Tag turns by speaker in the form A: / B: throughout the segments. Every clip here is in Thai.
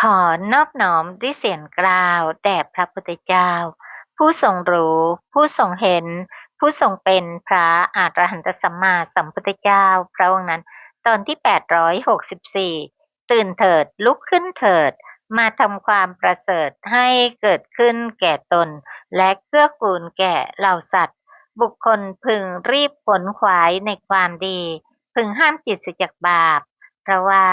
A: อนอบน้อมด้วยเสียงกล่าวแด่พระพุทธเจ้าผู้ทรงรู้ผู้ทรงเห็นผู้ทรงเป็นพระอรหันตสัมมาสัมพุทธเจ้าพระองค์นั้นตอนที่864ตื่นเถิดลุกขึ้นเถิดมาทำความประเสริฐให้เกิดขึ้นแก่ตนและเกื้อกูลแก่เหล่าสัตว์บุคคลพึงรีบขวนขวายในความดีพึงห้ามจิตเสียจากบาปเพราะว่า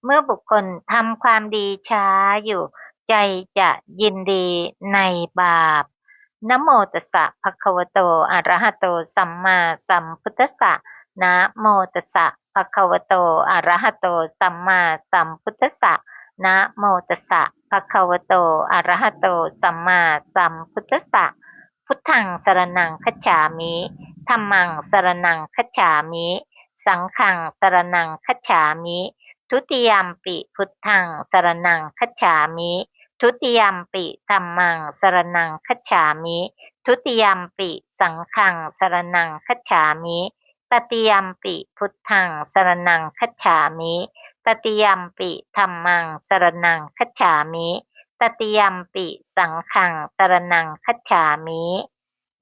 A: เมื่อบุคคลทำความดีช้าอยู่ใจจะยินดีในบาปนะโมตัสสะภะคะวะโตอะระหะโตสัมมาสัมพุทธัสสะนะโมตัสสะภะคะวะโตอะระหะโตสัมมาสัมพุทธัสสะนะโมตัสสะภะคะวะโตอะระหะโตสัมมาสัมพุทธัสสะพุทธังสรณังคัจฉามิธัมมังสรณังคัจฉามิสังฆังสรณังคัจฉามิทุติยัมปิพุทธังสรณังคัจฉามิทุติยัมปิธัมมังสรณังคัจฉามิทุติยัมปิสังฆังสรณังคัจฉามิตติยัมปิพุทธังสรณังคัจฉามิตติยัมปิธัมมังสรณังคัจฉามิตติยัมปิสังฆังสรณังคัจฉามิ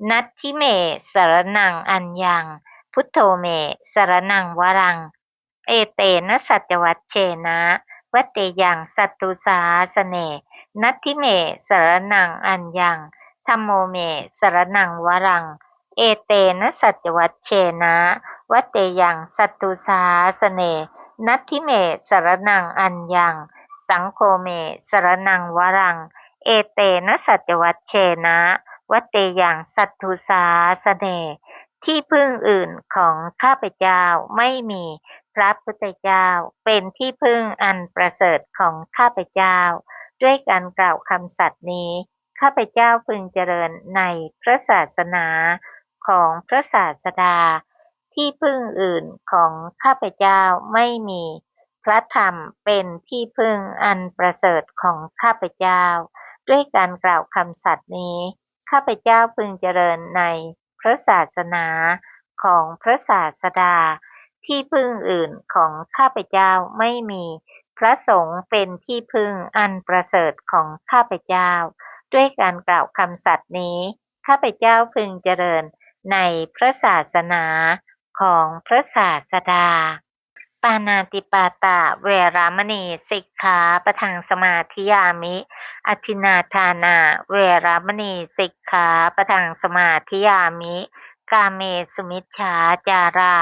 A: นัตถิเมสรณังอัญญังพุทโธเมสรณังวรังเอเตนะสัจวัชเชนะวัตเตยังสัตตุสาสเนนัตถิเมสรณังอัญญังธัมโมเมสรณังวรังเอเตนะสัจวัชเชนะวัตเตยังสัตตุสาสเนนัตถิเมสรณังอัญญังสังโฆเมสรณังวรังเอเตนะสัจวัชเชนะวัตเตยังสัตตุสาสเนที่พึ่งอื่นของข้าพเจ้าไม่มีพระพุทธเจ้าเป็นที่พึ่งอันประเสริฐของข้าพเจ้าด้วยการกล่าวคำสัตย์นี้ข้าพเจ้าพึงเจริญในพระศาสนาของพระศาสดาที่พึ่งอื่นของข้าพเจ้าไม่มีพระธรรมเป็นที่พึ่งอันประเสริฐของข้าพเจ้าด้วยการกล่าวคำสัตย์นี้ข้าพเจ้าพึงเจริญในพระศาสนาของพระศาสดาที่พึ่งอื่นของข้าพเจ้าไม่มีพระสงฆ์เป็นที่พึ่งอันประเสริฐของข้าพเจ้าด้วยการกล่าวคำสัตย์นี้ข้าพเจ้าพึงเจริญในพระศาสนาของพระศาสดาปานาติปาตะเวรามณีสิกขาปะทังสมาธิยามิอทินนาทานาเวรามณีสิกขาปะทังสมาธิยามิกาเมสุมิชฌาจารา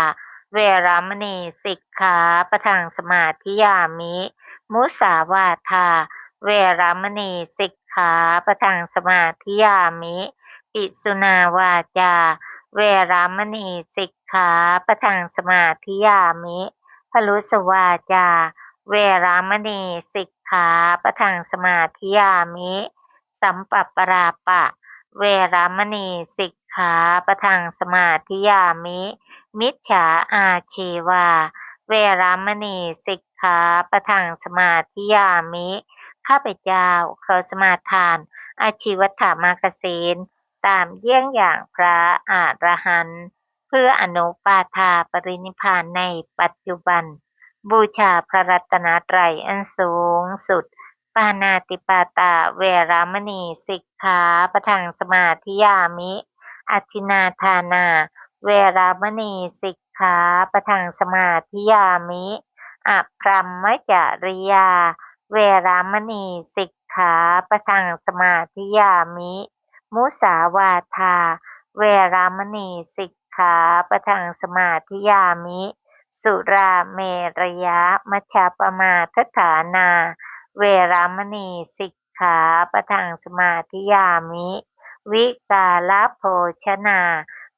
A: เวรามณีสิกขาปะทังสมาธิยามิมุสาวาทาเวรามณีสิกขาปะทังสมาธิยามิปิสุนาวาจาเวรามณีสิกขาปะทังสมาธิยามิพลุสวาจาเวรามณีสิกขาปะทังสมาธิยามิสัมปัปปราปะเวรามณีสิกขาปะทังสมาธิยามิมิจฉาอาชีวาเวรามณีสิกขาปะทังสมาธิยามิข้าพเจ้าขอสมาทานอาชีวถามากศีลตามเยี่ยงอย่างพระอรหันต์เพื่ออนุปาทาปรินิพพานในปัจจุบันบูชาพระรัตนตรัยอันสูงสุดปานาติปาตาเวรามณีสิกขาปะทังสมาธิยามิอทินาทานาเวรามณีสิกขาปะทังสมาธิยามิอพรหมจริยาเวรามณีสิกขาปะทังสมาธิยามิมุสาวาทาเวรามณีสิกขาปะทังสมาธิยามิสุราเมรยะมัชฌัปมาทฐานาเวรามณีสิกขาปะทังสมาธิยามิวิกาลโภชนา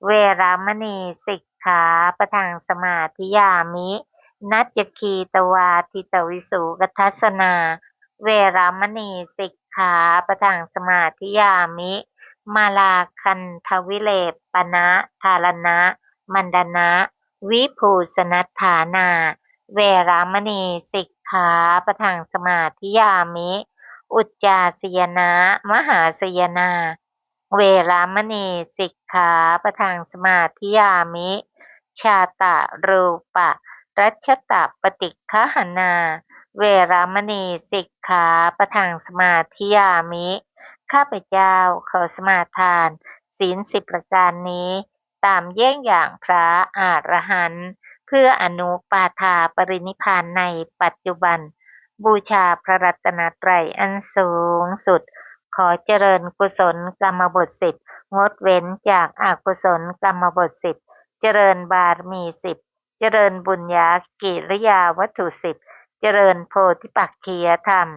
A: เวรามณีสิกขาปะทังสมาธิยามินัจจคีตวาทิตวิสุกทัสสนาเวรามณีสิกขาปะทังสมาธิยามิมาลาคันทวิเลปนะทารณะมันดนะวิภูสนัฏฐานาเวรามณีสิกขาปะทังสมาธิยามิอุจจาสยนะมหาสยนาเวรามณีสิกขาปะทังสมาธิยามิชาตะรูปะรัชตะปฏิฆหนา เวรมณีสิกขาปะทังสมาธิยามิข้าพเจ้าขอสมาทานศีล10ประการนี้ตามเยี่ยงอย่างพระอรหันต์เพื่ออนุปาทาปรินิพพานในปัจจุบันบูชาพระรัตนตรัยอันสูงสุดขอเจริญกุศลกรรมบท10งดเว้นจากอกุศลกรรมบท10เจริญบารมี10เจริญบุญญากิริยาวัตถุ10เจริญโพธิปักขียธรรม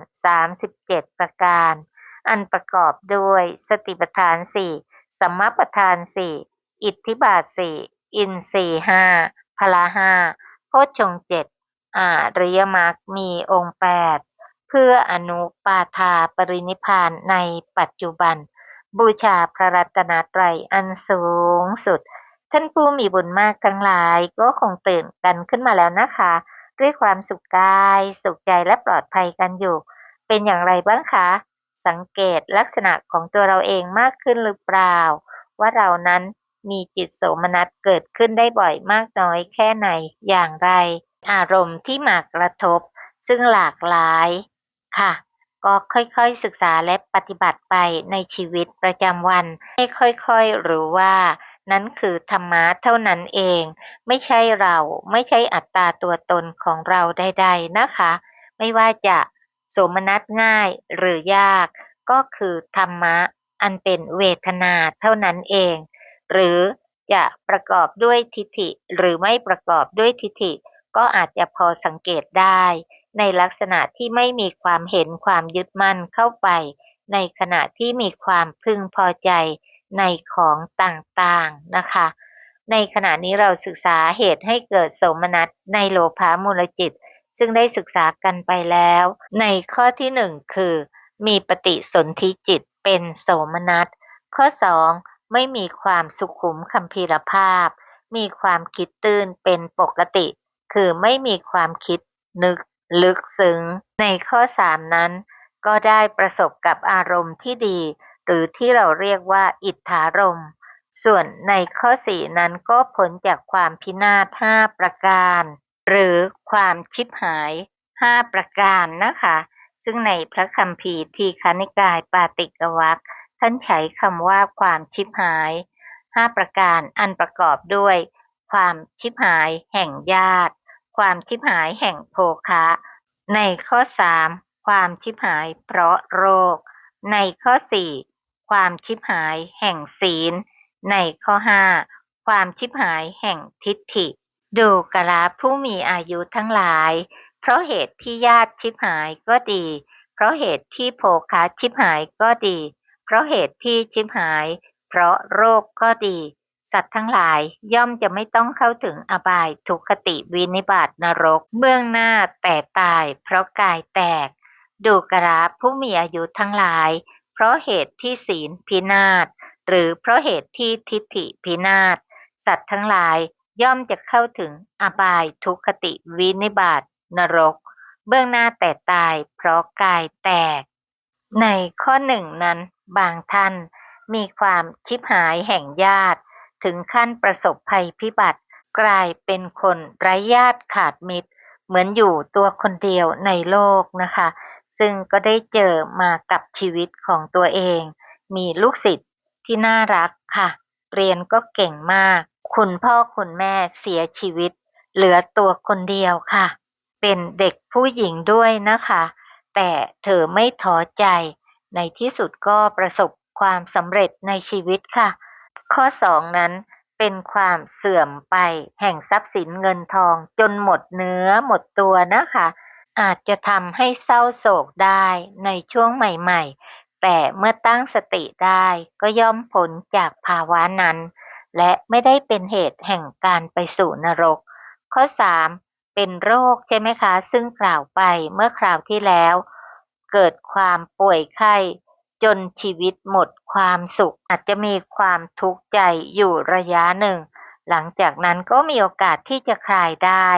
A: 37ประการอันประกอบด้วยสติปัฏฐาน4สัมมาปัฏฐาน4อิทธิบาท4อินทรีย์5พละ5โพชฌงค์7อริยมรรคมีองค์8เพื่ออนุปาทาปรินิพพานในปัจจุบันบูชาพระรัตนตรัยอันสูงสุดท่านผู้มีบุญมากทั้งหลายก็คงตื่นกันขึ้นมาแล้วนะคะด้วยความสุขกายสุขใจและปลอดภัยกันอยู่เป็นอย่างไรบ้างคะสังเกตลักษณะของตัวเราเองมากขึ้นหรือเปล่าว่าเรานั้นมีจิตโสมนัสเกิดขึ้นได้บ่อยมากน้อยแค่ไหนอย่างไรอารมณ์ที่มากระทบซึ่งหลากหลายค่ะก็ค่อยๆศึกษาและปฏิบัติไปในชีวิตประจำวันให้ค่อยๆรู้ว่านั้นคือธรรมะเท่านั้นเองไม่ใช่เราไม่ใช่อัตตาตัวตนของเราใดๆนะคะไม่ว่าจะโสมนัสง่ายหรือยากก็คือธรรมะอันเป็นเวทนาเท่านั้นเองหรือจะประกอบด้วยทิฏฐิหรือไม่ประกอบด้วยทิฏฐิก็อาจจะพอสังเกตได้ในลักษณะที่ไม่มีความเห็นความยึดมั่นเข้าไปในขณะที่มีความพึงพอใจในของต่างๆนะคะในขณะนี้เราศึกษาเหตุให้เกิดโสมนัสในโลภะมูลจิตซึ่งได้ศึกษากันไปแล้วในข้อที่หนึ่งคือมีปฏิสนธิจิตเป็นโสมนัสข้อสองไม่มีความสุขุมคัมภีรภาพมีความคิดตื้นเป็นปกติคือไม่มีความคิดนึกลึกซึ้งในข้อสามนั้นก็ได้ประสบกับอารมณ์ที่ดีหรือที่เราเรียกว่าอิทธารมณ์ส่วนในข้อสี่นั้นก็พ้นจากความพินาศ5ประการหรือความชิบหาย5ประการนะคะซึ่งในพระคัมภีร์ทีฆนิกายปาติกวรรคท่านใช้คำว่าความชิบหาย5ประการอันประกอบด้วยความชิบหายแห่งญาติความชิบหายแห่งโภคะในข้อ3ความชิบหายเพราะโรคในข้อ4ความชิบหายแห่งศีลในข้อ5ความชิบหายแห่งทิฏฐิดูกราผู้มีอายุทั้งหลายเพราะเหตุที่ญาติชิบหายก็ดีเพราะเหตุที่โภคะชิบหายก็ดีเพราะเหตุที่ชิบหายเพราะโรคก็ดีสัตว์ทั้งหลายย่อมจะไม่ต้องเข้าถึงอบายทุกขติวินิบาตนรกเบื้องหน้าแต่ตายเพราะกายแตกดูกราผู้มีอายุทั้งหลายเพราะเหตุที่ศีลพินาศหรือเพราะเหตุที่ทิฏฐิพินาศสัตว์ทั้งหลายย่อมจะเข้าถึงอบายทุกขติวินิบาตนรกเบื้องหน้าแต่ตายเพราะกายแตกในข้อหนึ่งนั้นบางท่านมีความชิบหายแห่งญาติถึงขั้นประสบภัยพิบัติกลายเป็นคนไร้ญาติขาดมิตรเหมือนอยู่ตัวคนเดียวในโลกนะคะซึ่งก็ได้เจอมากับชีวิตของตัวเองมีลูกศิษย์ที่น่ารักค่ะเรียนก็เก่งมากคุณพ่อคุณแม่เสียชีวิตเหลือตัวคนเดียวค่ะเป็นเด็กผู้หญิงด้วยนะคะแต่เธอไม่ท้อใจในที่สุดก็ประสบความสำเร็จในชีวิตค่ะข้อ2นั้นเป็นความเสื่อมไปแห่งทรัพย์สินเงินทองจนหมดเนื้อหมดตัวนะคะอาจจะทำให้เศร้าโศกได้ในช่วงใหม่ๆแต่เมื่อตั้งสติได้ก็ย่อมพ้นจากภาวะนั้นและไม่ได้เป็นเหตุแห่งการไปสู่นรกข้อ3เป็นโรคใช่ไหมคะซึ่งกล่าวไปเมื่อคราวที่แล้วเกิดความป่วยไข้จนชีวิตหมดความสุขอาจจะมีความทุกข์ใจอยู่ระยะหนึ่งหลังจากนั้นก็มีโอกาสที่จะคลายได้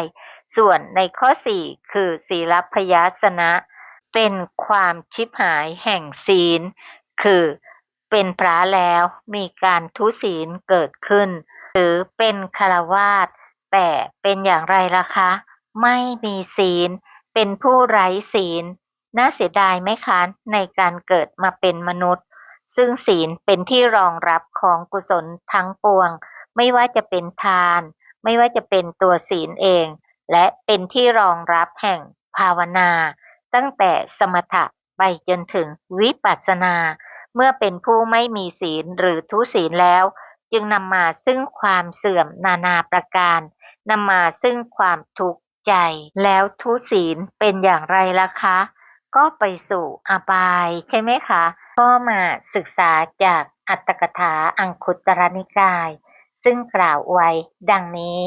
A: ส่วนในข้อ4คือศีลพยาสนะเป็นความชิบหายแห่งศีลคือเป็นพระแล้วมีการทุศีลเกิดขึ้นหรือเป็นฆราวาสแต่เป็นอย่างไรล่ะคะไม่มีศีล เป็นผู้ไร้ศีลน่าเสียดายไหมคะในการเกิดมาเป็นมนุษย์ซึ่งศีลเป็นที่รองรับของกุศลทั้งปวงไม่ว่าจะเป็นทานไม่ว่าจะเป็นตัวศีลเองและเป็นที่รองรับแห่งภาวนาตั้งแต่สมถะไปจนถึงวิปัสสนาเมื่อเป็นผู้ไม่มีศีลหรือทุศีลแล้วจึงนำมาซึ่งความเสื่อมนานาประการนำมาซึ่งความทุกข์ใจแล้วทุศีลเป็นอย่างไรล่ะคะก็ไปสู่อบายใช่ไหมคะก็มาศึกษาจากอัตถกถาอังคุตรนิกายซึ่งกล่าวไว้ดังนี้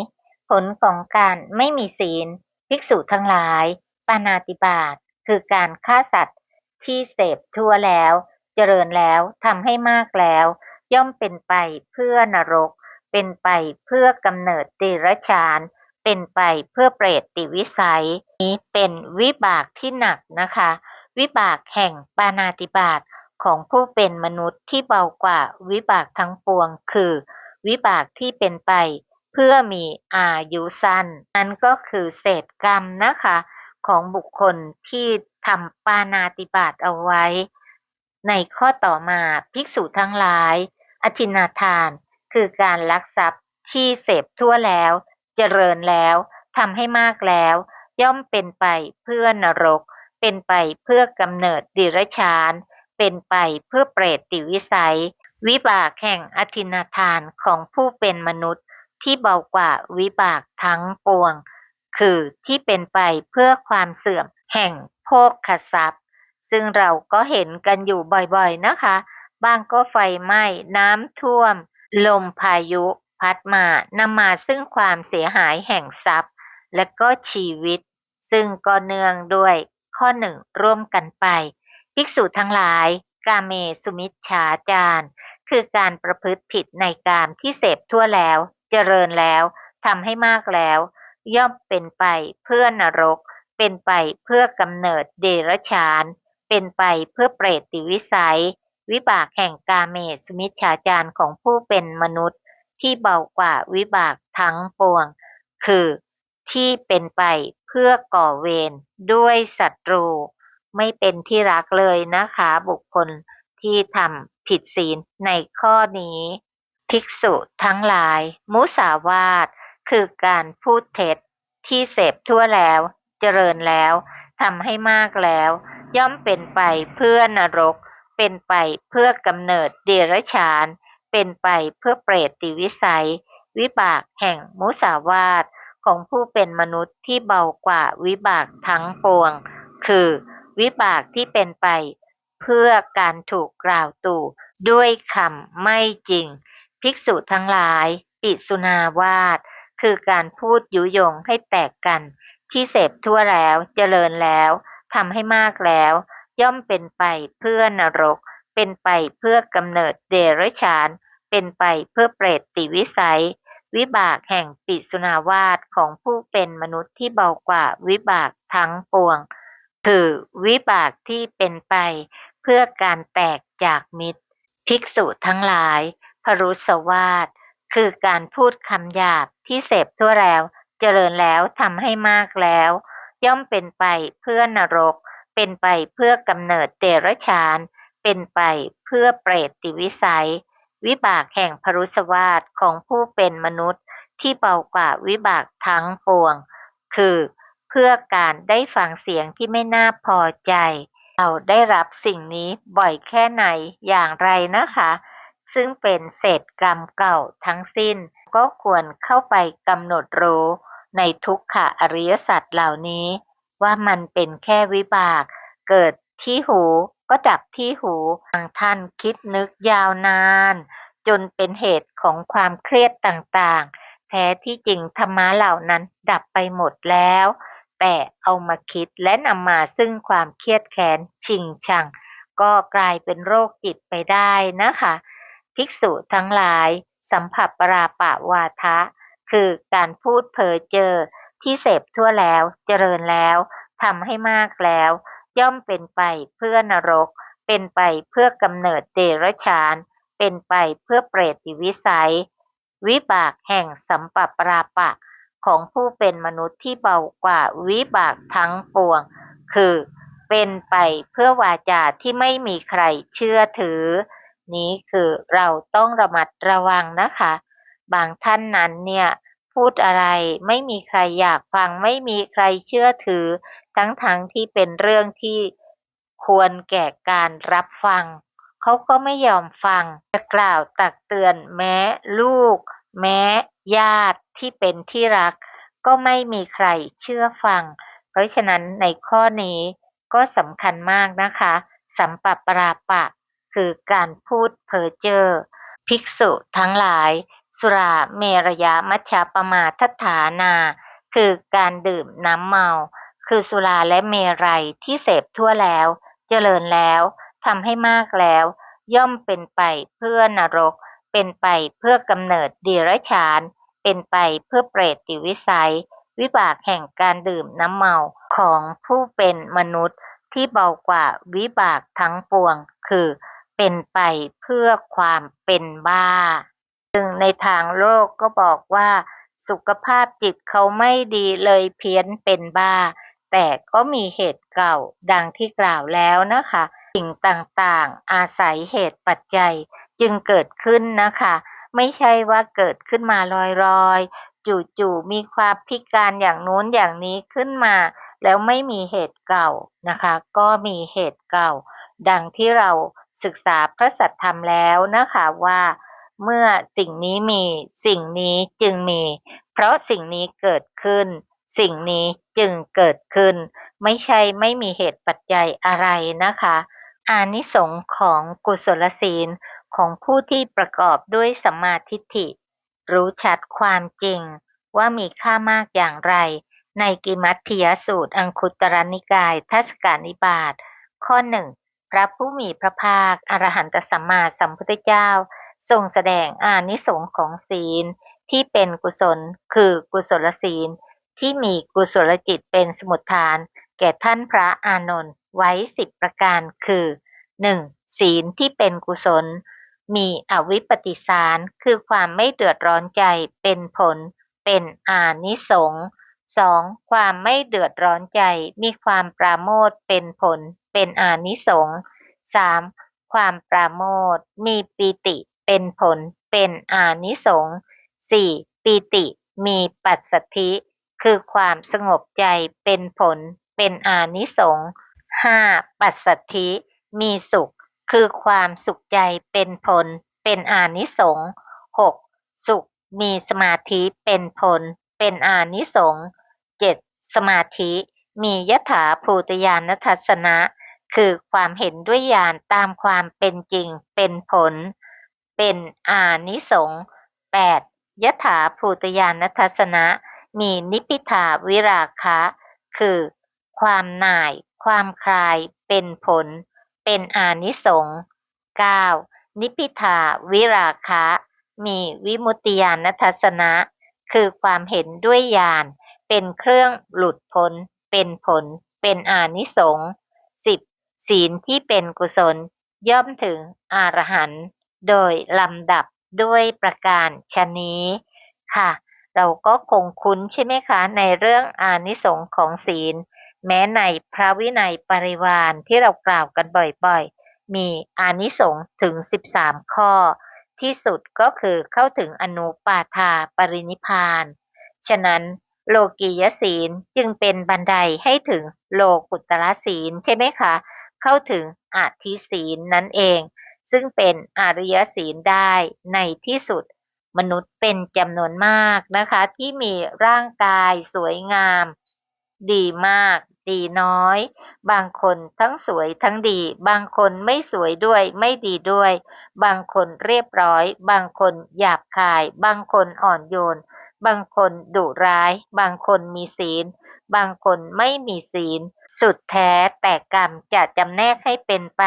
A: ผลของการไม่มีศีลภิกษุทั้งหลายปาณาติบาตคือการฆ่าสัตว์ที่เสพทั่วแล้วเจริญแล้วทำให้มากแล้วย่อมเป็นไปเพื่อนรกเป็นไปเพื่อกำเนิดเดรัจฉานเป็นไปเพื่อเปรตติวิสัยนี้เป็นวิบากที่หนักนะคะวิบากแห่งปาณาติบาตของผู้เป็นมนุษย์ที่เบากว่าวิบากทั้งปวงคือวิบากที่เป็นไปเพื่อมีอายุสั้นนั่นก็คือเศษกรรมนะคะของบุคคลที่ทำปาณาติบาตเอาไว้ในข้อต่อมาภิกษุทั้งหลายอทินนาทานคือการลักทรัพย์ที่เสพทั่วแล้วเจริญแล้วทำให้มากแล้วย่อมเป็นไปเพื่อนรกเป็นไปเพื่อกำเนิดดิรัจฉานเป็นไปเพื่อเปรตติวิสัยวิบากแห่งอทินนาทานของผู้เป็นมนุษย์ที่เบากว่าวิบากทั้งปวงคือที่เป็นไปเพื่อความเสื่อมแห่งโภคทรัพย์ซึ่งเราก็เห็นกันอยู่บ่อยๆนะคะบางก็ไฟไหม้น้ำท่วมลมพายุพัดมานำมาซึ่งความเสียหายแห่งทรัพย์และก็ชีวิตซึ่งก็เนื่องด้วยข้อหนึ่งร่วมกันไปภิกษุทั้งหลายกาเมสุมิจฉาจารคือการประพฤติผิดในกามที่เสพทั่วแล้วเจริญแล้วทำให้มากแล้วย่อมเป็นไปเพื่อนรกเป็นไปเพื่อกำเนิดเดรัจฉานเป็นไปเพื่อเปรตติวิสัยวิบากแห่งกาเมสุมิจฉาจารของผู้เป็นมนุษย์ที่เบากว่าวิบากทั้งปวงคือที่เป็นไปเพื่อก่อเวรด้วยศัตรูไม่เป็นที่รักเลยนะคะบุคคลที่ทำผิดศีลในข้อนี้ภิกษุทั้งหลายมุสาวาทคือการพูดเท็จที่เสพทั่วแล้วเจริญแล้วทำให้มากแล้วย่อมเป็นไปเพื่อนรกเป็นไปเพื่อกำเนิดเดรัจฉานเป็นไปเพื่อเปรตติวิสัยวิบากแห่งมุสาวาทของผู้เป็นมนุษย์ที่เบากว่าวิบากทั้งปวงคือวิบากที่เป็นไปเพื่อการถูกกล่าวตู่ด้วยคำไม่จริงภิกษุทั้งหลายปิสุนาวาทคือการพูดยุยงให้แตกกันที่เสพทั่วแล้วเจริญแล้วทำให้มากแล้วย่อมเป็นไปเพื่อนรกเป็นไปเพื่อกำเนิดเดรัจฉานเป็นไปเพื่อเปรตติวิสัยวิบากแห่งปิสุนาวาทของผู้เป็นมนุษย์ที่เบากว่าวิบากทั้งปวงคือวิบากที่เป็นไปเพื่อการแตกจากมิตรภิกษุทั้งหลายพรุสวาทคือการพูดคำหยาบที่เสพทั่วแล้วเจริญแล้วทำให้มากแล้วย่อมเป็นไปเพื่อนรกเป็นไปเพื่อกำเนิดเดรัจฉานเป็นไปเพื่อเปรตติวิสัยวิบากแห่งพรุสวาทของผู้เป็นมนุษย์ที่เบากว่าวิบากทั้งปวงคือเพื่อการได้ฟังเสียงที่ไม่น่าพอใจเราได้รับสิ่งนี้บ่อยแค่ไหนอย่างไรนะคะซึ่งเป็นเศษกรรมเก่าทั้งสิ้นก็ควรเข้าไปกำหนดรู้ในทุกขอริยสัจเหล่านี้ว่ามันเป็นแค่วิบากเกิดที่หูก็ดับที่หูบางท่านคิดนึกยาวนานจนเป็นเหตุของความเครียดต่างๆแท้ที่จริงธรรมะเหล่านั้นดับไปหมดแล้วแต่เอามาคิดและนำมาซึ่งความเครียดแค้นชิงชังก็กลายเป็นโรคจิตไปได้นะคะภิกษุทั้งหลายสัมผัสปราปะวาทะคือการพูดเพ้อเจ้อที่เสพทั่วแล้วเจริญแล้วทำให้มากแล้วย่อมเป็นไปเพื่อนรกเป็นไปเพื่อกำเนิดเดรัจฉานเป็นไปเพื่อเปรตติวิสัยวิบากแห่งสัมปปราปะ ของผู้เป็นมนุษย์ที่เบากว่าวิบากทั้งปวงคือเป็นไปเพื่อวาจาที่ไม่มีใครเชื่อถือนี้คือเราต้องระมัดระวังนะคะบางท่านนั้นเนี่ยพูดอะไรไม่มีใครอยากฟังไม่มีใครเชื่อถือทั้งที่เป็นเรื่องที่ควรแก่การรับฟังเขาก็ไม่ยอมฟังจะกล่าวตักเตือนแม้ลูกแม้ญาติที่เป็นที่รักก็ไม่มีใครเชื่อฟังเพราะฉะนั้นในข้อนี้ก็สำคัญมากนะคะสัมปปราปะคือการพูดเพ้อเจ้อภิกษุทั้งหลายสุราเมรยมัชฌปมาทัฏฐานาคือการดื่มน้ำเมาคือสุราและเมรัยที่เสพทั่วแล้วเจริญแล้วทำให้มากแล้วย่อมเป็นไปเพื่อนรกเป็นไปเพื่อกำเนิดเดรัจฉานเป็นไปเพื่อเปรตติวิสัยวิบากแห่งการดื่มน้ำเมาของผู้เป็นมนุษย์ที่เบากว่าวิบากทั้งปวงคือเป็นไปเพื่อความเป็นบ้าซึ่งในทางโลกก็บอกว่าสุขภาพจิตเขาไม่ดีเลยเพี้ยนเป็นบ้าแต่ก็มีเหตุเก่าดังที่กล่าวแล้วนะคะสิ่งต่างๆอาศัยเหตุปัจจัยจึงเกิดขึ้นนะคะไม่ใช่ว่าเกิดขึ้นมาลอยๆจู่ๆมีความพิการอย่างนู้นอย่างนี้ขึ้นมาแล้วไม่มีเหตุเก่านะคะก็มีเหตุเก่าดังที่เราศึกษาพระสัทธรรมแล้วนะคะว่าเมื่อสิ่งนี้มีสิ่งนี้จึงมีเพราะสิ่งนี้เกิดขึ้นสิ่งนี้จึงเกิดขึ้นไม่ใช่ไม่มีเหตุปัจจัยอะไรนะคะอานิสงส์ของกุศลศีลของผู้ที่ประกอบด้วยสัมมาทิฏฐิรู้ชัดความจริงว่ามีค่ามากอย่างไรในกิมัตถิยสูตรอังคุตรนิกายทัศกานิบาตข้อหนึ่งพระผู้มีพระภาคอรหันตสัมมาสัมพุทธเจ้าทรงแสดงอานิสงส์ของศีลที่เป็นกุศลคือกุศลศีลที่มีกุศลจิตเป็นสมุฏฐานแก่ท่านพระอานนท์ไว้10ประการคือ 1. ศีลที่เป็นกุศลมีอวิปปิสารคือความไม่เดือดร้อนใจเป็นผลเป็นอานิสงส์ 2. ความไม่เดือดร้อนใจมีความปราโมทย์เป็นผลเป็นอานิสงส์ 3. ความปราโมทย์มีปีติเป็นผลเป็นอานิสงส์ 4. ปีติมีปัสสัทธิคือความสงบใจเป็นผลเป็นอานิสงส์ 5. ปัสสัทธิมีสุขคือความสุขใจเป็นผลเป็นอานิสงส์ 6. สุขมีสมาธิเป็นผลเป็นอานิสงส์ 7. สมาธิมียถาภูตญาณทัสสนะคือความเห็นด้วยญาณตามความเป็นจริงเป็นผลเป็นอานิสงส์ 8. ยถาภูตญาณทัสสนะมีนิพพิทาวิราคะคือความหน่ายความคลายเป็นผลเป็นอานิสงส์ 9. นิพพิทาวิราคะมีวิมุตติญาณทัสสนะคือความเห็นด้วยญาณเป็นเครื่องหลุดพ้นเป็นผลเป็นอานิสงส์ 10. ศีลที่เป็นกุศลย่อมถึงอรหันต์โดยลำดับด้วยประการชนี้ค่ะเราก็คงคุ้นใช่ไหมคะในเรื่องอานิสงส์ของศีลแม้ในพระวินัยปริวาลที่เรากล่าวกันบ่อยๆมีอานิสงส์ถึง13ข้อที่สุดก็คือเข้าถึงอนุปาทาปรินิพพานฉะนั้นโลกียศีลจึงเป็นบันไดให้ถึงโลกุตตรศีลใช่ไหมคะเข้าถึงอธิศีลนั่นเองซึ่งเป็นอริยศีลได้ในที่สุดมนุษย์เป็นจำนวนมากนะคะที่มีร่างกายสวยงามดีมากดีน้อยบางคนทั้งสวยทั้งดีบางคนไม่สวยด้วยไม่ดีด้วยบางคนเรียบร้อยบางคนหยาบคายบางคนอ่อนโยนบางคนดุร้ายบางคนมีศีลบางคนไม่มีศีลสุดแท้แต่กรรมจะจำแนกให้เป็นไป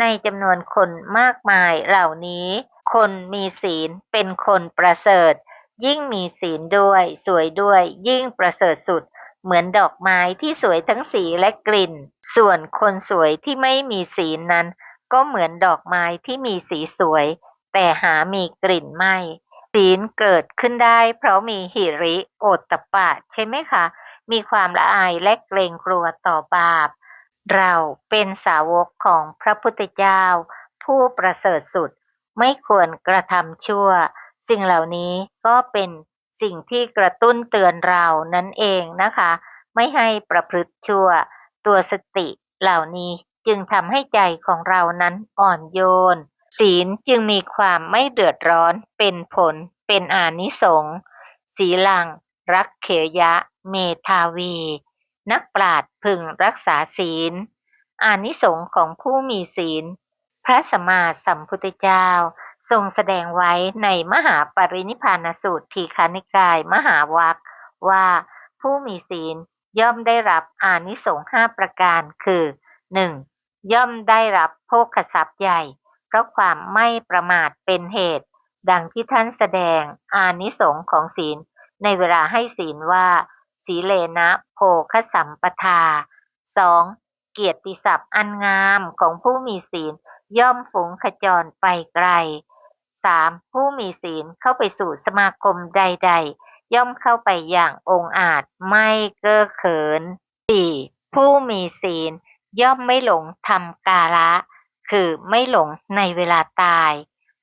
A: ในจำนวนคนมากมายเหล่านี้คนมีศีลเป็นคนประเสริฐยิ่งมีศีลด้วยสวยด้วยยิ่งประเสริฐสุดเหมือนดอกไม้ที่สวยทั้งสีและกลิ่นส่วนคนสวยที่ไม่มีศีลนั้นก็เหมือนดอกไม้ที่มีสีสวยแต่หามีกลิ่นไม่ศี ศีลเกิดขึ้นได้เพราะมีหิริโอตตัปปะใช่ไหมคะมีความละอายและเกรงกลัวต่อบาปเราเป็นสาวกของพระพุทธเจ้าผู้ประเสริฐสุดไม่ควรกระทำชั่วสิ่งเหล่านี้ก็เป็นสิ่งที่กระตุ้นเตือนเรานั่นเองนะคะไม่ให้ประพฤติชั่วตัวสติเหล่านี้จึงทำให้ใจของเรานั้นอ่อนโยนศีลจึงมีความไม่เดือดร้อนเป็นผลเป็นอานิสงส์ศีลังรักเขยะเมธาวีนักปราชญ์พึงรักษาศีลอานิสงส์ของผู้มีศีลพระสัมมาสัมพุทธเจ้าทรงแสดงไว้ในมหาปรินิพพานสูตรทีฆนิกายมหาวรรคว่าผู้มีศีลย่อมได้รับอานิสงส์5ประการคือ 1. ย่อมได้รับโภคทรัพย์ใหญ่เพราะความไม่ประมาทเป็นเหตุดังที่ท่านแสดงอานิสงส์ของศีลในเวลาให้ศีลว่าสีเลนะโภคสัมปทา 2. เกียรติศัพท์อันงามของผู้มีศีลย่อมฝูงขจรไปไกล 3. ผู้มีศีลเข้าไปสู่สมาคมใดๆย่อมเข้าไปอย่างองอาจไม่เก้อเขิน 4. ผู้มีศีลย่อมไม่หลงทำกาละคือไม่หลงในเวลาตาย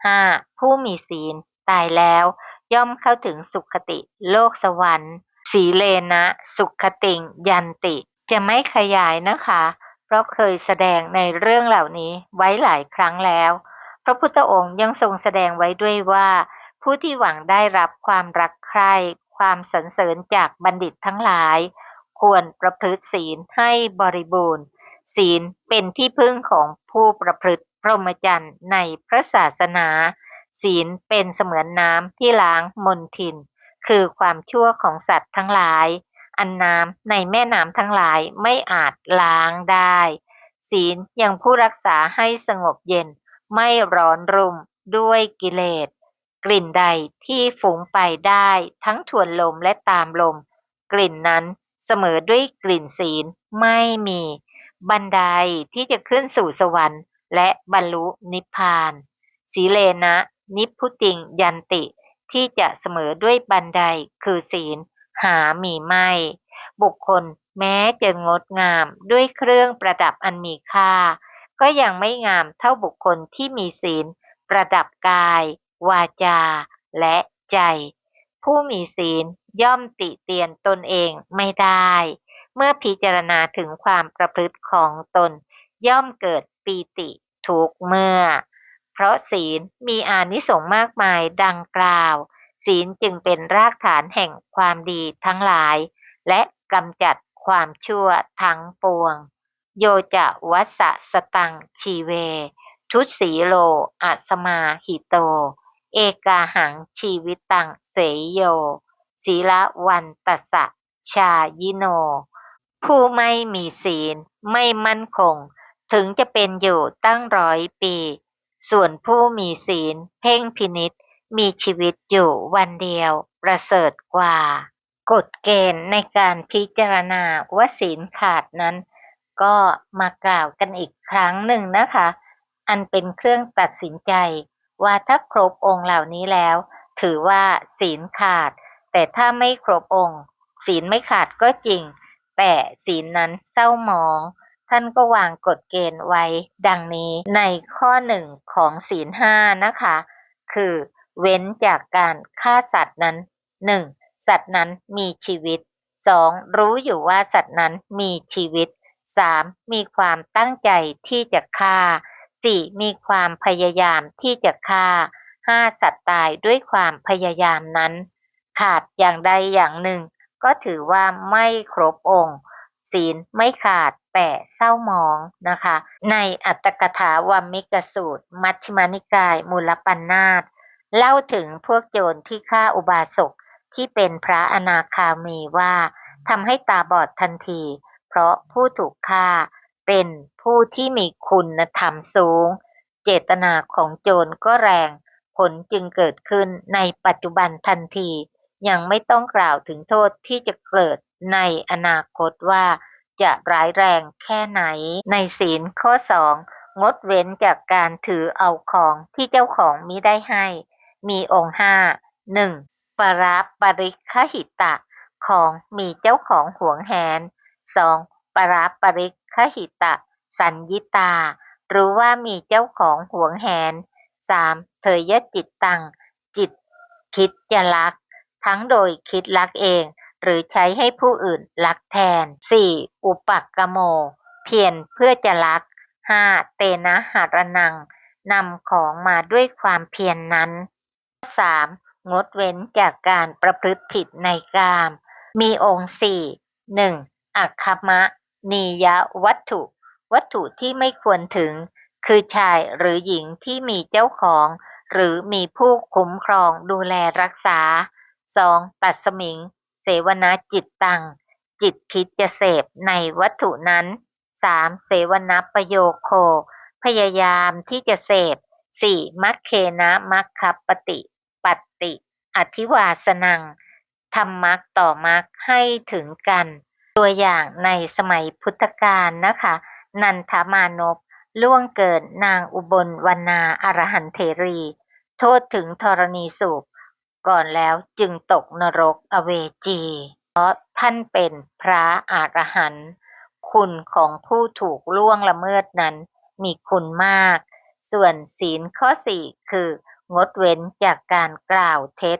A: 5. ผู้มีศีลตายแล้วย่อมเข้าถึงสุคติโลกสวรรค์สีเลนะสุขติงยันติจะไม่ขยายนะคะเพราะเคยแสดงในเรื่องเหล่านี้ไว้หลายครั้งแล้วพระพุทธองค์ยังทรงแสดงไว้ด้วยว่าผู้ที่หวังได้รับความรักใคร่ความสรรเสริญจากบัณฑิตทั้งหลายควรประพฤติศีลให้บริบูรณ์ศีลเป็นที่พึ่งของผู้ประพฤติพรหมจรรย์ในพระศาสนาศีลเป็นเสมือนน้ำที่ล้างมลทินคือความชั่วของสัตว์ทั้งหลายอันน้ำในแม่น้ำทั้งหลายไม่อาจล้างได้ศีลยังผู้รักษาให้สงบเย็นไม่ร้อนรุ่มด้วยกิเลสกลิ่นใดที่ฝูงไปได้ทั้งทวนลมและตามลมกลิ่นนั้นเสมอด้วยกลิ่นศีลไม่มีบันไดที่จะขึ้นสู่สวรรค์และบรรลุนิพพานสีเลนะนิพพุติงยันติที่จะเสมอด้วยบันไดคือศีลหามีไม่บุคคลแม้จะงดงามด้วยเครื่องประดับอันมีค่าก็ยังไม่งามเท่าบุคคลที่มีศีลประดับกายวาจาและใจผู้มีศีลย่อมติเตียนตนเองไม่ได้เมื่อพิจารณาถึงความประพฤติของตนย่อมเกิดปีติทุกเมื่อเพราะศีลมีอานิสงส์มากมายดังกล่าวศีลจึงเป็นรากฐานแห่งความดีทั้งหลายและกำจัดความชั่วทั้งปวงโยจะวัสสะสตังชีเวทุตสีโลอัสมาหิโตเอกาหังชีวิตตังเสยโยศีละวันตัสสะชายิโนผู้ไม่มีศีลไม่มั่นคงถึงจะเป็นอยู่ตั้ง100 ปีส่วนผู้มีศีลเพ่งพินิจมีชีวิตอยู่วันเดียวประเสริฐกว่ากฎเกณฑ์ในการพิจารณาว่าศีลขาดนั้นก็มากล่าวกันอีกครั้งหนึ่งนะคะอันเป็นเครื่องตัดสินใจว่าถ้าครบองค์เหล่านี้แล้วถือว่าศีลขาดแต่ถ้าไม่ครบองค์ศีลไม่ขาดก็จริงแต่ศีลนั้นเศร้าหมองท่านก็วางกฎเกณฑ์ไว้ดังนี้ในข้อ1ของศีล5นะคะคือเว้นจากการฆ่าสัตว์นั้น 1. สัตว์นั้นมีชีวิต 2. รู้อยู่ว่าสัตว์นั้นมีชีวิต 3. มีความตั้งใจที่จะฆ่า 4. มีความพยายามที่จะฆ่า 5. สัตว์ตายด้วยความพยายามนั้นขาดอย่างใดอย่างหนึ่งก็ถือว่าไม่ครบองค์ศีลไม่ขาดแต่เศร้าหมองนะคะในอัตถกถาวัมมิกสูตรมัชฌิมานิกายมูลปัณนาถเล่าถึงพวกโจรที่ฆ่าอุบาสกที่เป็นพระอนาคามีว่าทำให้ตาบอดทันทีเพราะผู้ถูกฆ่าเป็นผู้ที่มีคุณธรรมสูงเจตนาของโจรก็แรงผลจึงเกิดขึ้นในปัจจุบันทันทียังไม่ต้องกล่าวถึงโทษที่จะเกิดในอนาคตว่าจะร้ายแรงแค่ไหนในศีลข้อ2งดเว้นจากการถือเอาของที่เจ้าของมิได้ให้มีองค์5 1. ปราปริคหิตะของมีเจ้าของหวงแหน 2. ปราปริคหิตะสัญญิตารู้ว่ามีเจ้าของหวงแหน 3. เถยจิตตังจิตคิดจะลักทั้งโดยคิดลักเองหรือใช้ให้ผู้อื่นลักแทน 4. อุปักกโมเพียรเพื่อจะลัก 5. เตนะหารนังนำของมาด้วยความเพียรนนั้น 3. งดเว้นจากการประพฤติผิดในกาม มีองค์สี่ 1. อัคคมะนียวัตถุ วัตถุที่ไม่ควรถึง คือชายหรือหญิงที่มีเจ้าของ หรือมีผู้คุ้มครองดูแลรักษา 2. ตัดสมิง เสวนาจิตตัง จิตคิดจะเสพในวัตถุนั้น 3. เสวนาประโยโค พยายามที่จะเสพ 4. มัคเคนะมัคคัปปติ ปัตติ อธิวาสนังทำมรรคต่อมรรคให้ถึงกัน ตัวอย่างในสมัยพุทธกาลนะคะ นันทมานพล่วงเกินนางอุบลวรรณาอรหันเถรี โทษถึงธรณีสูบก่อนแล้วจึงตกนรกอเวจี เพราะท่านเป็นพระอรหันต์คุณของผู้ถูกล่วงละเมิดนั้นมีคุณมาก ส่วนศีลข้อสี่คืองดเว้นจากการกล่าวเท็จ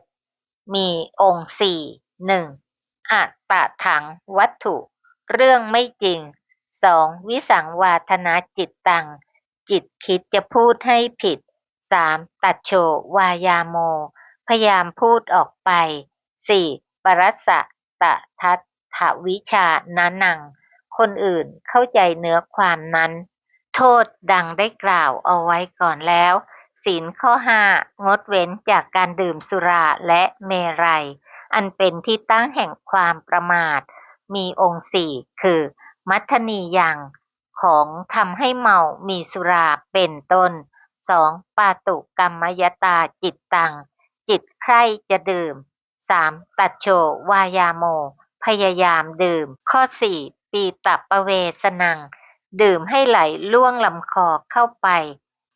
A: มีองค์สี่ 1. อัตตถังวัตถุ เรื่องไม่จริง 2. วิสังวาทนาจิตตัง จิตคิดจะพูดให้ผิด 3. ตัดโชวายาโม พยายามพูดออกไป 4. ปรัสสะตะทัตถวิชานานัง คนอื่นเข้าใจเนื้อความนั้น โทษดังได้กล่าวเอาไว้ก่อนแล้ว ศีลข้อห้างดเว้นจากการดื่มสุราและเมรัย อันเป็นที่ตั้งแห่งความประมาท มีองค์สี่คือ มัทธนียังของทำให้เมามีสุราเป็นต้น 2. ปาตุกรรมยตาจิตตัง จิตใคร่จะดื่ม 3. ตัดโชวายาโม พยายามดื่ม ข้อ 4. ปีตับประเวสนัง ดื่มให้ไหลล่วงลำคอเข้าไป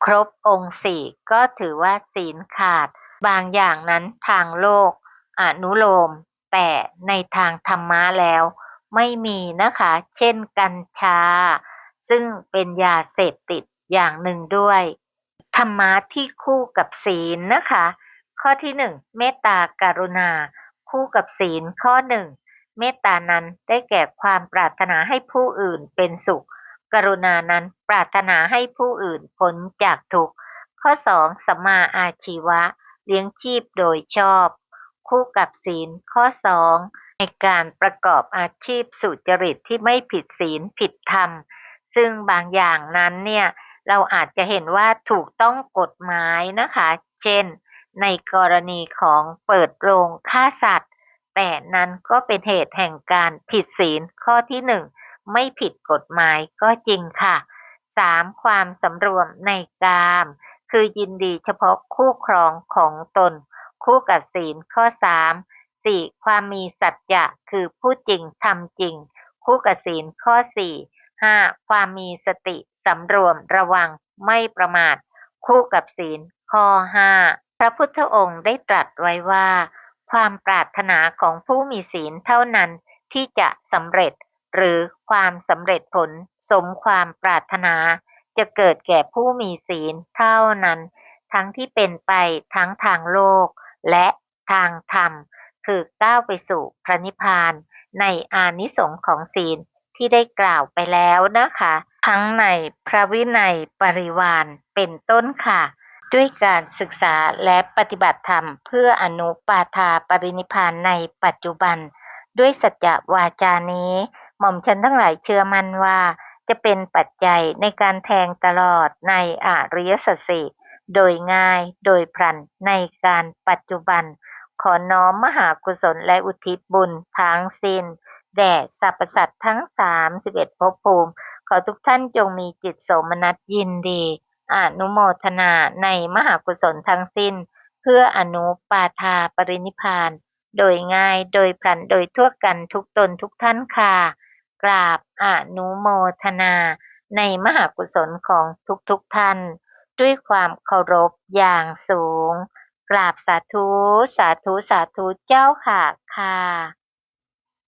A: ครบองค์สี่ก็ถือว่าศีลขาด บางอย่างนั้นทางโลกอนุโลม แต่ในทางธรรมะแล้วไม่มีนะคะ เช่นกัญชา ซึ่งเป็นยาเสพติดอย่างหนึ่งด้วย ธรรมะที่คู่กับศีลนะคะ ข้อที่ 1 เมตตากรุณา คู่กับศีลข้อ 1 เมตตานั้นได้แก่ความปรารถนาให้ผู้อื่นเป็นสุข กรุณานั้นปรารถนาให้ผู้อื่นพ้นจากทุกข์ ข้อ 2 สัมมาอาชีวะ เลี้ยงชีพโดยชอบ คู่กับศีลข้อ 2 ในการประกอบอาชีพสุจริตที่ไม่ผิดศีลผิดธรรม ซึ่งบางอย่างนั้นเนี่ยเราอาจจะเห็นว่าถูกต้องกฎหมายนะคะ เช่น ในกรณีของเปิดโรงฆ่าสัตว์ แต่นั้นก็เป็นเหตุแห่งการผิดศีลข้อที่ 1 ไม่ผิดกฎหมายก็จริงค่ะ 3. ความสำรวมในกาม คือยินดีเฉพาะคู่ครองของตน คู่กับศีลข้อ 3 4. ความมีสัจจะคือพูดจริงทำจริง คู่กับศีลข้อ 4 5. ความมีสติสำรวมระวังไม่ประมาท คู่กับศีลข้อ 5 พระพุทธองค์ได้ตรัสไว้ว่า ความปรารถนาของผู้มีศีลเท่านั้นที่จะสำเร็จ หรือความสำเร็จผลสมความปรารถนาจะเกิดแก่ผู้มีศีลเท่านั้น ทั้งที่เป็นไปทั้งทางโลกและทางธรรม คือก้าวไปสู่พระนิพพานในอานิสงส์ของศีลที่ได้กล่าวไปแล้วนะคะ ทั้งในพระวินัยปริวารเป็นต้นค่ะ ด้วยการศึกษาและปฏิบัติธรรมเพื่ออนุปาทาปรินิพพานในปัจจุบัน ด้วยสัจจะวาจานี้ หม่อมฉันทั้งหลายเชื่อมั่นว่าจะเป็นปัจจัยในการแทงตลอดในอริยสัจสี่โดยง่ายโดยพลันในการปัจจุบัน ขอน้อมมหากุศลและอุทิศบุญทั้งสิ้นแด่สรรพสัตว์ทั้ง31ภพภูมิ ขอทุกท่านจงมีจิตโสมนัสยินดีอนุโมทนาในมหากุศลทั้งสิ้น เพื่ออนุปาทาปรินิพพาน โดยง่ายโดยพลันโดยทั่วกันทุกตนทุกท่านค่ะ กราบอนุโมทนาในมหากุศลของทุกท่าน ด้วยความเคารพอย่างสูง กราบสาธุ สาธุ สาธุเจ้าค่ะ ค่ะ